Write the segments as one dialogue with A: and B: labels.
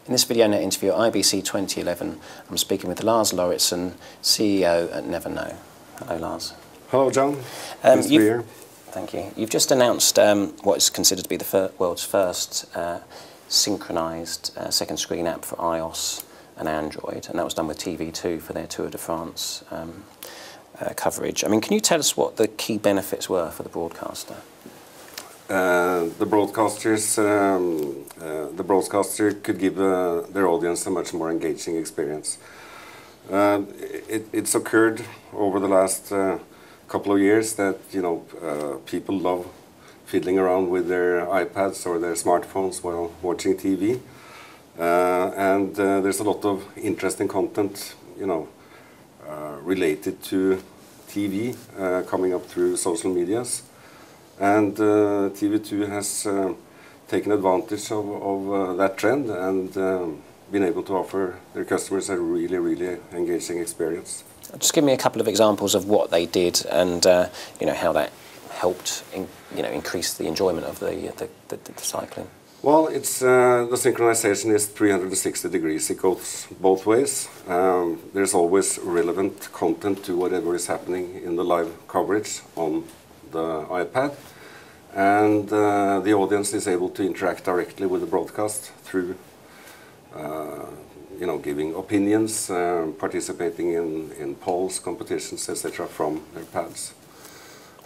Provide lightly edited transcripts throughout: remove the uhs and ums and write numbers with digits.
A: In this video net interview at IBC 2011, I'm speaking with Lars Lauritzen, CEO at Never.no. Hello, Lars.
B: Hello, John. Nice to be here.
A: Thank you. You've just announced what is considered to be the world's first synchronized second screen app for iOS and Android, and that was done with TV2 for their Tour de France coverage. I mean, can you tell us what the key benefits were for the broadcaster?
B: The broadcaster could give their audience a much more engaging experience. It's occurred over the last couple of years that people love fiddling around with their iPads or their smartphones while watching TV, and there's a lot of interesting content, related to TV coming up through social medias. And TV2 has taken advantage of that trend and been able to offer their customers a really, really engaging experience.
A: Just give me a couple of examples of what they did and how that helped increase the enjoyment of the cycling.
B: Well, it's the synchronization is 360 degrees. It goes both ways. There's always relevant content to whatever is happening in the live coverage on the iPad, and the audience is able to interact directly with the broadcast through giving opinions, participating in polls, competitions, etc. from their pads.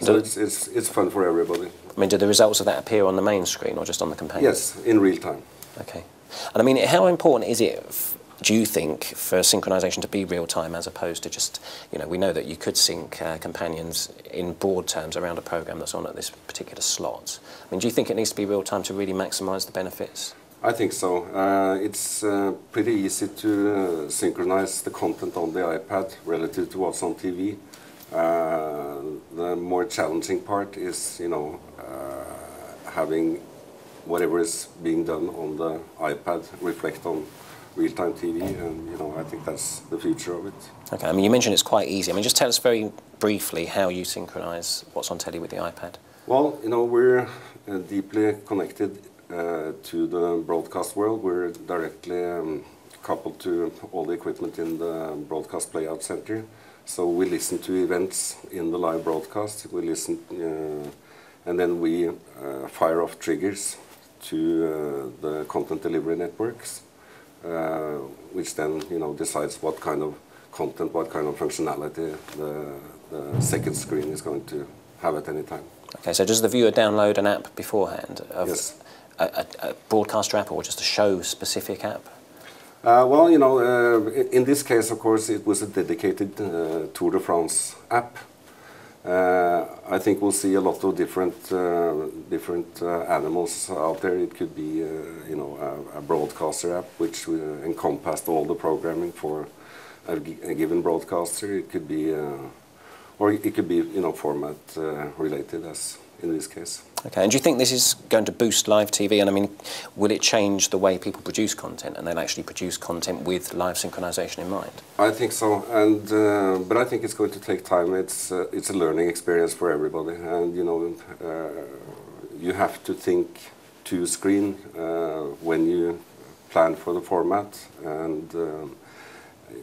B: So it's fun for everybody.
A: I mean, do the results of that appear on the main screen or just on the companion?
B: Yes, in real time.
A: Okay. And I mean, how important is it, do you think, for synchronization to be real time as opposed to just, we know that you could sync companions in broad terms around a program that's on at this particular slot. I mean, do you think it needs to be real time to really maximize the benefits? I
B: think so. It's pretty easy to synchronize the content on the iPad relative to what's on TV. The more challenging part is, having whatever is being done on the iPad reflect on real-time TV, and I think that's the future of it.
A: Okay, I mean, you mentioned it's quite easy. I mean, just tell us very briefly how you synchronize what's on telly with the iPad.
B: Well, we're deeply connected to the broadcast world. We're directly coupled to all the equipment in the broadcast playout center. So we listen to events in the live broadcast. We listen, and then we fire off triggers to the content delivery networks, which then decides what kind of content, what kind of functionality the second screen is going to have at any time.
A: Okay, so does the viewer download an app beforehand?
B: Yes.
A: A broadcaster app or just a show-specific app?
B: Well, in this case, of course, it was a dedicated Tour de France app. I think we'll see a lot of different animals out there. It could be, a broadcaster app which encompassed all the programming for a given broadcaster. It could be, or it could be, format related, as in this case.
A: Okay, and do you think this is going to boost live TV? And I mean, will it change the way people produce content, and they'll actually produce content with live synchronization in mind?
B: I think so, and but I think it's going to take time. It's a learning experience for everybody, and you have to think to screen when you plan for the format, and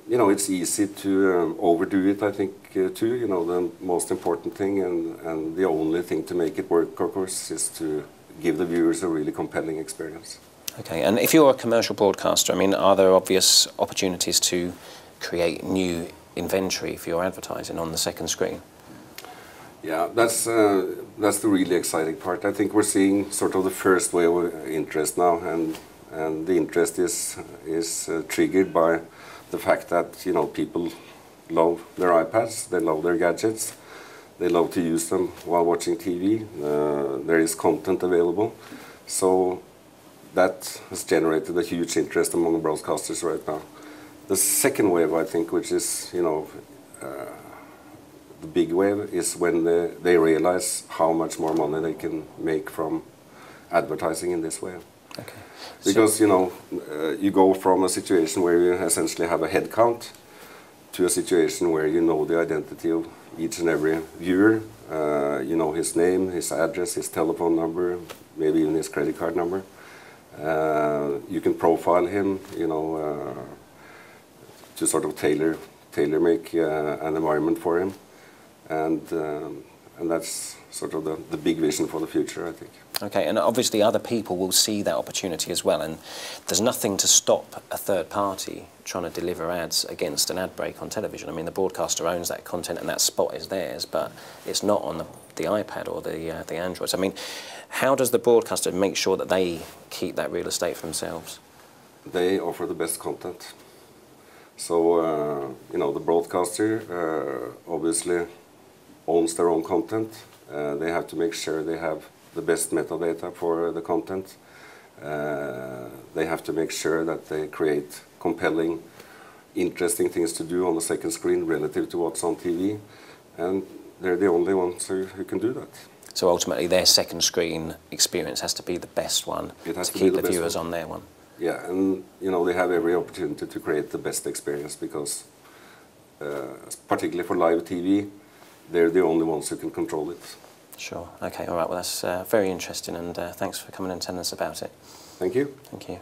B: it's easy to overdo it, I think, too. The most important thing and the only thing to make it work, of course, is to give the viewers a really compelling experience. Okay, and if you're a commercial broadcaster, I mean, are there obvious opportunities to create new inventory for your advertising on the second screen? Yeah, that's the really exciting part. I think we're seeing sort of the first wave of interest now, and the interest is triggered by the fact that people love their iPads, they love their gadgets, they love to use them while watching TV. There is content available, so that has generated a huge interest among broadcasters right now. The second wave, I think, which is the big wave, is when they realize how much more money they can make from advertising in this way. Okay. Because you go from a situation where you essentially have a head count to a situation where you know the identity of each and every viewer. You know his name, his address, his telephone number, maybe even his credit card number. You can profile him, you know, to sort of tailor make an environment for him, and that's sort of the big vision for the future, I think.
A: Okay, and obviously other people will see that opportunity as well, and there's nothing to stop a third party trying to deliver ads against an ad break on television. I mean, the broadcaster owns that content and that spot is theirs, but it's not on the iPad or the Androids. I mean, how does the broadcaster make sure that they keep that real estate for themselves?
B: They offer the best content. So, you know, the broadcaster obviously owns their own content. They have to make sure they have the best metadata for the content. They have to make sure that they create compelling, interesting things to do on the second screen relative to what's on TV. And they're the only ones who can do that.
A: So ultimately their second screen experience has to be the best one to keep the viewers on their one.
B: Yeah, and you know, they have every opportunity to create the best experience because, particularly for live TV, they're the only ones who can control it.
A: Sure. Okay. All right. Well, that's very interesting, and thanks for coming and telling us about it.
B: Thank you.
A: Thank you.